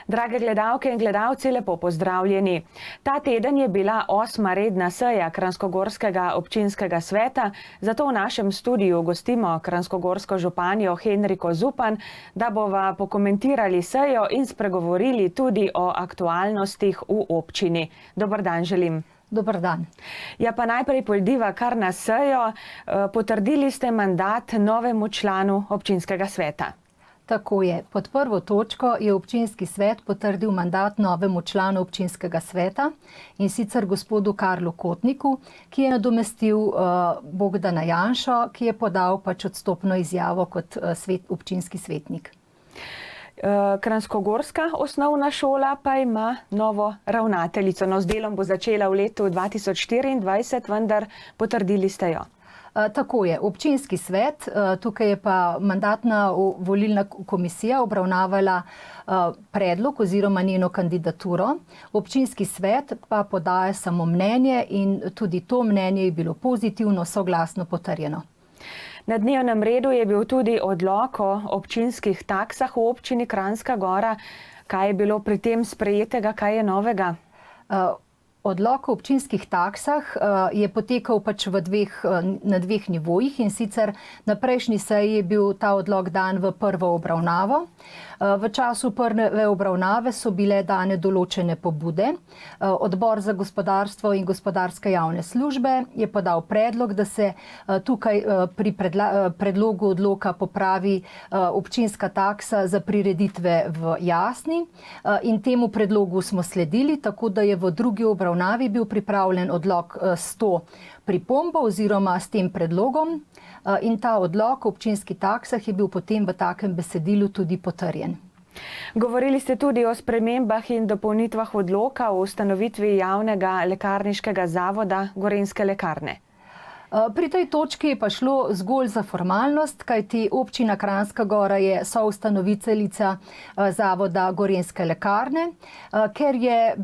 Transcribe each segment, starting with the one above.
Drage gledalke in gledalci, lepo pozdravljeni. Ta teden je bila 8. redna seja Kranjskogorskega občinskega sveta, zato v našem studiu gostimo kranjskogorsko županjo Henriko Zupan, da bova pokomentirali sejo in spregovorili tudi o aktualnostih v občini. Dober dan želim. Dober dan. Ja, pa najprej pojdiva kar na sejo. Potrdili ste mandat novemu članu občinskega sveta. Tako je. Pod prvo točko je občinski svet potrdil mandat novemu članu občinskega sveta, in sicer gospodu Karlu Kotniku, ki je nadomestil Bogdana Janšo, ki je podal odstopno izjavo kot občinski svetnik. Kranjskogorska osnovna šola pa ima novo ravnateljico. No, z delom bo začela v letu 2024, vendar potrdili ste jo. Tako je. Občinski svet, tukaj je pa mandatna volilna komisija obravnavala predlog oziroma njeno kandidaturo. Občinski svet pa podaja samo mnenje in tudi to mnenje je bilo pozitivno, soglasno potrjeno. Na dnevnem redu je bil tudi odlok o občinskih taksah v občini Kranjska Gora. Kaj je bilo pri tem sprejetega, kaj je novega? Odlok o občinskih taksah je potekal na dveh nivojih, in sicer na prejšnji seji je bil ta odlok dan v prvo obravnavo. V času prve obravnave so bile dane določene pobude. Odbor za gospodarstvo in gospodarske javne službe je podal predlog, da se tukaj pri predlogu odloka popravi občinska taksa za prireditve v Jasni, in temu predlogu smo sledili, tako da je v drugi obravnavi bil pripravljen odlok s to pripombo oziroma s tem predlogom, in ta odlok o občinskih taksah je bil potem v takem besedilu tudi potrjen. Govorili ste tudi o spremembah in dopolnitvah odloka o ustanovitvi javnega lekarniškega zavoda Gorenjske lekarne. Pri tej točki je pa šlo zgolj za formalnost, kajti občina Kranjska Gora je soustanoviteljica zavoda Gorenjske lekarne, ker je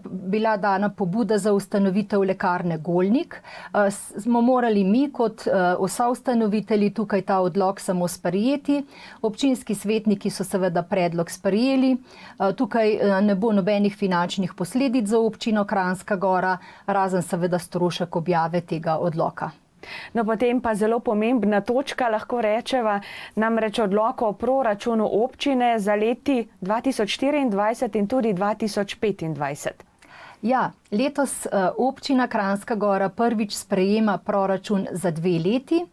bila dana pobuda za ustanovitev lekarne Golnik, smo morali mi kot soustanovitelji tukaj ta odlok samo sprejeti. Občinski svetniki so seveda predlog sprejeli. Tukaj ne bo nobenih finančnih posledic za občino Kranjska Gora, razen seveda strošek objave tega odloka. No, potem pa zelo pomembna točka, lahko rečeva, namreč odlok o proračunu občine za leti 2024 in tudi 2025. Ja, letos občina Kranjska Gora prvič sprejema proračun za 2 leti,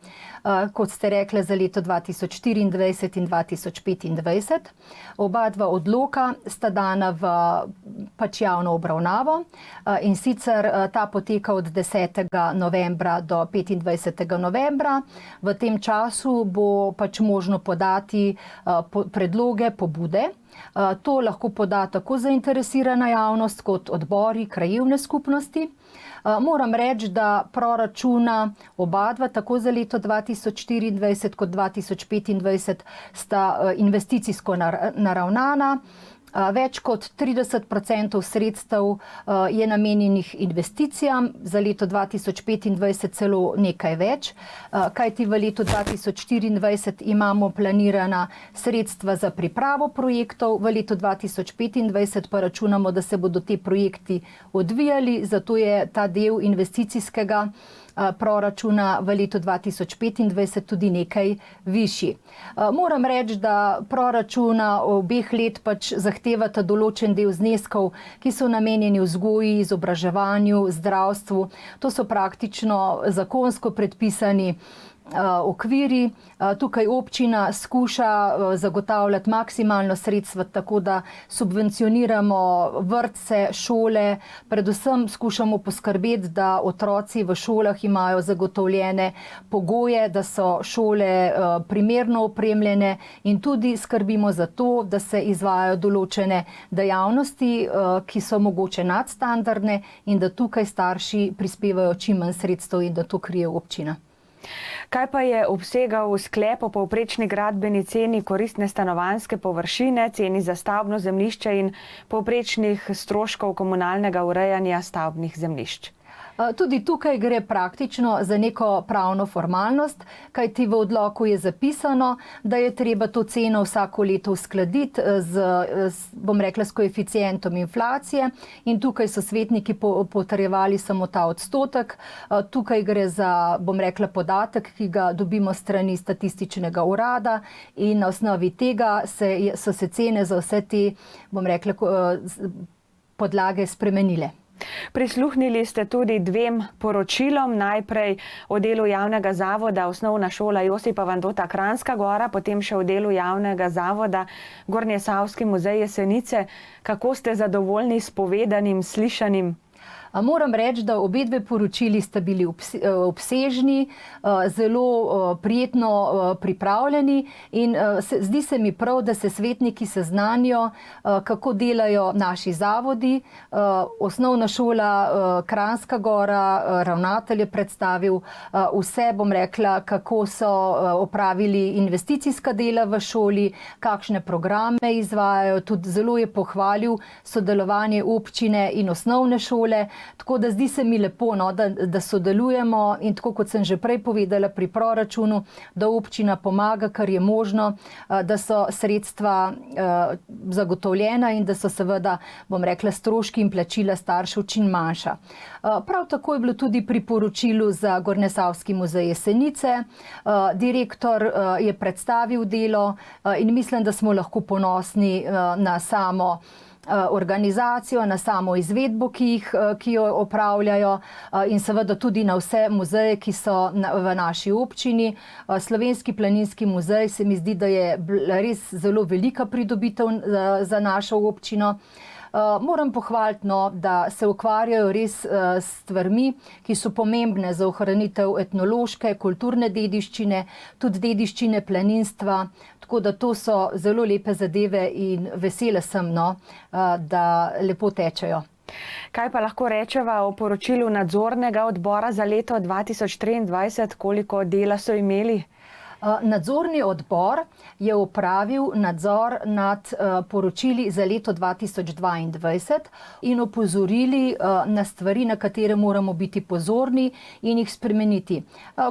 kot ste rekli, za leto 2024 in 2025. Oba dva odloka sta dana v javno obravnavo, in sicer ta poteka od 10. novembra do 25. novembra. V tem času bo možno podati predloge, pobude. To lahko poda tako zainteresirana javnost kot odbori, krajevne skupnosti. Moram reči, da proračuna oba dva, tako za leto 2024 kot 2025, sta investicijsko naravnana. Več kot 30% sredstev je namenjenih investicijam, za leto 2025 celo nekaj več, kajti v letu 2024 imamo planirana sredstva za pripravo projektov, v letu 2025 pa računamo, da se bodo te projekti odvijali, zato je ta del investicijskega proračuna v letu 2025 tudi nekaj višji. Moram reči, da proračuna obeh let zahtevata določen del zneskov, ki so namenjeni vzgoji, izobraževanju, zdravstvu. To so praktično zakonsko predpisani okviri. Tukaj občina skuša zagotavljati maksimalno sredstva, tako da subvencioniramo vrtce, šole, predvsem skušamo poskrbeti, da otroci v šolah imajo zagotovljene pogoje, da so šole primerno opremljene, in tudi skrbimo za to, da se izvajajo določene dejavnosti, ki so mogoče nadstandardne, in da tukaj starši prispevajo čim manj sredstev in da to krije občina. Kaj pa je obsegal sklep o povprečni gradbeni ceni koristne stanovanjske površine, ceni za stavbno zemljišče in povprečnih stroškov komunalnega urejanja stavbnih zemljišč? Tudi tukaj gre praktično za neko pravno formalnost, kajti v odloku je zapisano, da je treba to ceno vsako leto uskladiti s koeficientom inflacije, in tukaj so svetniki potrjevali samo ta odstotek. Tukaj gre za, podatek, ki ga dobimo strani statističnega urada, in na osnovi tega so se cene za vse te, podlage spremenile. Prisluhnili ste tudi dvem poročilom, najprej o delu javnega zavoda Osnovna šola Josipa Vandota Kranjska Gora, potem še o delu javnega zavoda Gornjesavski muzej Jesenice. Kako ste zadovoljni s povedanim, slišanim? Moram reči, da obe dve poročili sta bili obsežni, zelo prijetno pripravljeni, in zdi se mi prav, da se svetniki seznanijo, kako delajo naši zavodi. Osnovna šola Kranjska Gora, ravnatelj je predstavil vse, kako so opravili investicijska dela v šoli, kakšne programe izvajajo. Tudi zelo je pohvalil sodelovanje občine in osnovne šole. Tako da zdi se mi lepo, da sodelujemo, in tako kot sem že prej povedala pri proračunu, da občina pomaga, kar je možno, da so sredstva zagotovljena in da so seveda, stroški in plačila staršev čim manjša. Prav tako je bilo tudi pri poročilu za Gornjesavski muzej Jesenice. Direktor je predstavil delo in mislim, da smo lahko ponosni na samo organizacijo, na samo izvedbo, ki jo opravljajo, in seveda tudi na vse muzeje, ki so v naši občini. Slovenski planinski muzej se mi zdi, da je res zelo velika pridobitev za našo občino. Moram pohvaliti, da se ukvarjajo res s stvarmi, ki so pomembne za ohranitev etnološke, kulturne dediščine, tudi dediščine planinstva. Tako da to so zelo lepe zadeve in vesela sem, da lepo tečejo. Kaj pa lahko rečeva o poročilu nadzornega odbora za leto 2023, koliko dela so imeli? Nadzorni odbor je opravil nadzor nad poročili za leto 2022 in opozorili na stvari, na katere moramo biti pozorni in jih spremeniti.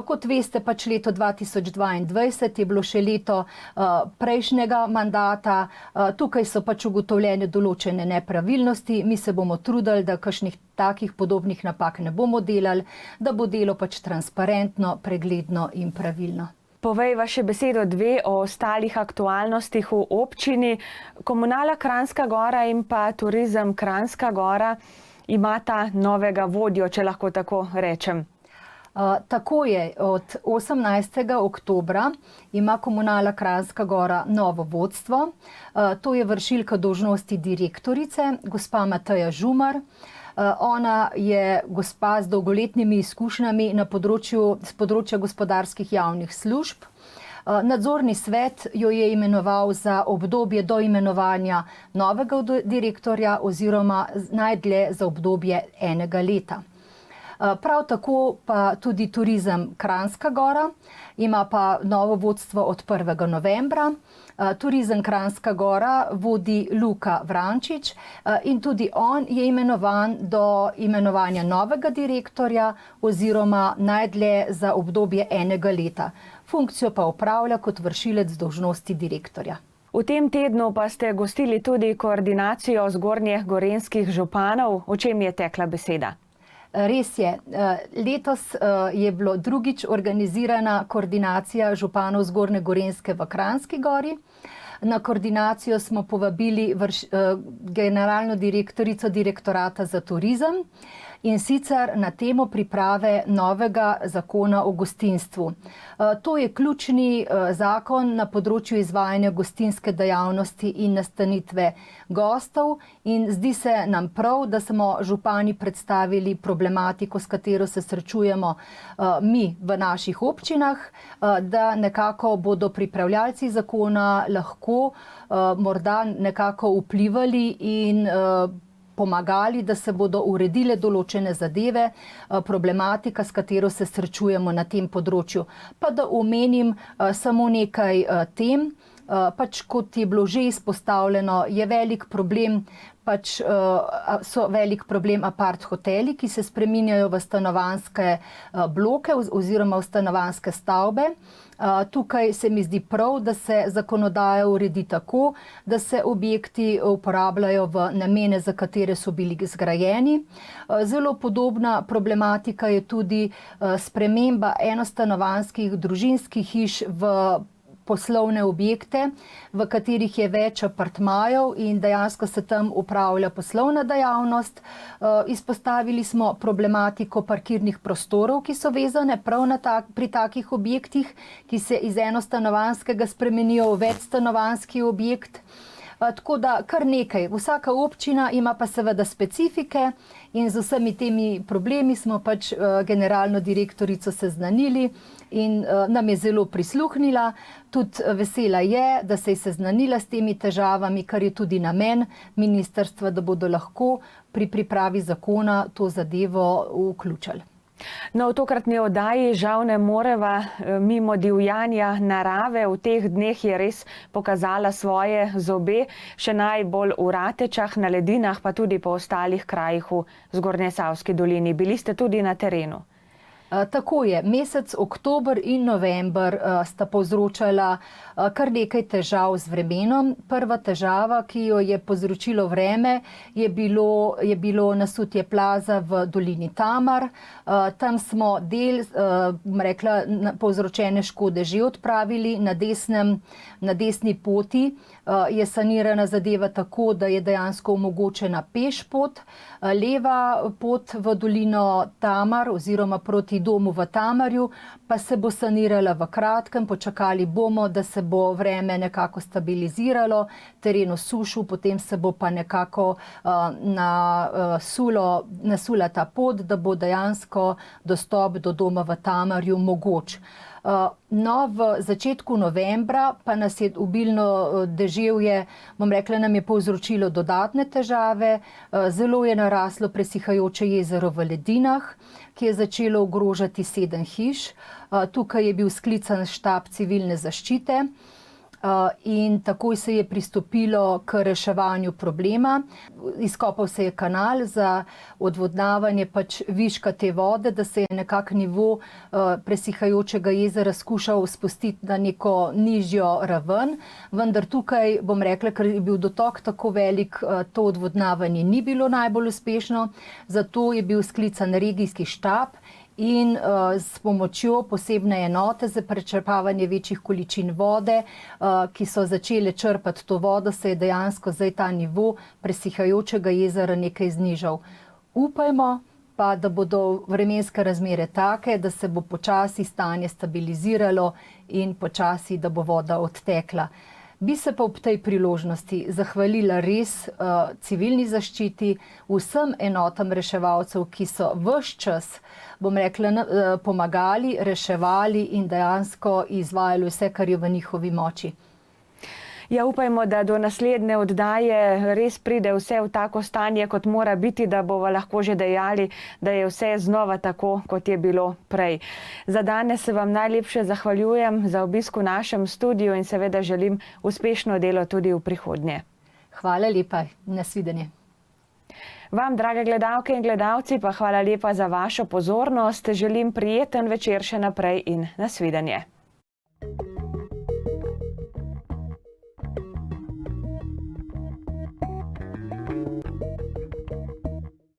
Kot veste, leto 2022 je bilo še leto prejšnjega mandata. Tukaj so ugotovljene določene nepravilnosti. Mi se bomo trudili, da kakšnih takih podobnih napak ne bomo delali, da bo delo transparentno, pregledno in pravilno. Povejva še besedo dve o ostalih aktualnostih v občini. Komunala Kranjska Gora in pa Turizem Kranjska Gora imata novega vodjo, če lahko tako rečem. Tako je, od 18. oktobra ima Komunala Kranjska Gora novo vodstvo. To je vršilka dolžnosti direktorice, gospa Mateja Žumar. Ona je gospa z dolgoletnimi izkušnjami z področja gospodarskih javnih služb. Nadzorni svet jo je imenoval za obdobje do imenovanja novega direktorja oziroma najdlje za obdobje 1 leta. Prav tako pa tudi Turizem Kranjska Gora ima pa novo vodstvo od 1. novembra. Turizem Kranjska Gora vodi Luka Vrančič in tudi on je imenovan do imenovanja novega direktorja oziroma najdlje za obdobje 1 leta. Funkcijo pa opravlja kot vršilec dolžnosti direktorja. V tem tednu pa ste gostili tudi koordinacijo zgornjih gorenjskih županov. O čem je tekla beseda? Res je. Letos je bilo drugič organizirana koordinacija županov Zgornje Gorenjske v Kranjski Gori. Na koordinacijo smo povabili generalno direktorico Direktorata za turizem, in sicer na temo priprave novega zakona o gostinstvu. To je ključni zakon na področju izvajanja gostinske dejavnosti in nastanitve gostov, in zdi se nam prav, da smo župani predstavili problematiko, s katero se srečujemo mi v naših občinah, da nekako bodo pripravljalci zakona lahko morda nekako vplivali in pomagali, da se bodo uredile določene zadeve, problematika, s katero se srečujemo na tem področju. Pa da omenim samo nekaj tem, pač kot je bilo že izpostavljeno, je velik problem, so velik problem apart hoteli, ki se spreminjajo v stanovanjske bloke oziroma v stanovanjske stavbe. Tukaj se mi zdi prav, da se zakonodaja uredi tako, da se objekti uporabljajo v namene, za katere so bili zgrajeni. Zelo podobna problematika je tudi sprememba enostanovanjskih družinskih hiš v poslovne objekte, v katerih je več apartmajev in dejansko se tam upravlja poslovna dejavnost. Izpostavili smo problematiko parkirnih prostorov, ki so vezane prav pri takih objektih, ki se iz enostanovanjskega spremenijo v večstanovanjski objekt. Tako da kar nekaj. Vsaka občina ima pa seveda specifike in z vsemi temi problemi smo pač generalno direktorico seznanili in nam je zelo prisluhnila. Tudi vesela je, da se je seznanila s temi težavami, kar je tudi namen ministrstva, da bodo lahko pri pripravi zakona to zadevo vključili. No, v tokratni oddaji žal ne moreva mimo divjanja narave. V teh dneh je res pokazala svoje zobe, še najbolj v Ratečah, na Ledinah, pa tudi po ostalih krajih v Zgornjesavski dolini. Bili ste tudi na terenu. Tako je. Mesec oktober in november sta povzročala kar nekaj težav z vremenom. Prva težava, ki jo je povzročilo vreme, je bilo nasutje plaza v dolini Tamar. Tam smo del, povzročene škode že odpravili. Na desni poti je sanirana zadeva tako, da je dejansko omogočena peš pot. Leva pot v dolino Tamar oziroma proti domu v Tamarju pa se bo sanirala v kratkem. Počakali bomo, da se bo vreme nekako stabiliziralo, teren osušil, potem se bo pa nekako nasula ta pot, da bo dejansko dostop do doma v Tamarju mogoč. No, v začetku novembra pa nas je obilno deževje, nam je povzročilo dodatne težave. Zelo je naraslo presihajoče jezero v Ledinah, ki je začelo ogrožati 7 hiš. Tukaj je bil sklican štab civilne zaščite in takoj se je pristopilo k reševanju problema. Izkopal se je kanal za odvodnavanje viška te vode, da se je nekako nivo presihajočega jezera skušal spustiti na neko nižjo raven. Vendar tukaj, ker je bil dotok tako velik, to odvodnavanje ni bilo najbolj uspešno, zato je bil sklican regijski štab in s pomočjo posebne enote za prečrpavanje večjih količin vode, ki so začele črpati to vodo, se je dejansko zdaj ta nivo presihajočega jezera nekaj znižal. Upajmo pa, da bodo vremenske razmere take, da se bo počasi stanje stabiliziralo in počasi, da bo voda odtekla. Bi se pa ob tej priložnosti zahvalila res civilni zaščiti, vsem enotam reševalcev, ki so ves čas, pomagali, reševali in dejansko izvajali vse, kar je v njihovi moči. Ja, upajmo, da do naslednje oddaje res pride vse v tako stanje, kot mora biti, da bomo lahko že dejali, da je vse znova tako, kot je bilo prej. Za danes se vam najlepše zahvaljujem za obisk v našem studiu in seveda želim uspešno delo tudi v prihodnje. Hvala lepa, nasvidenje. Vam, drage gledalke in gledalci, pa hvala lepa za vašo pozornost. Želim prijeten večer še naprej in nasvidenje.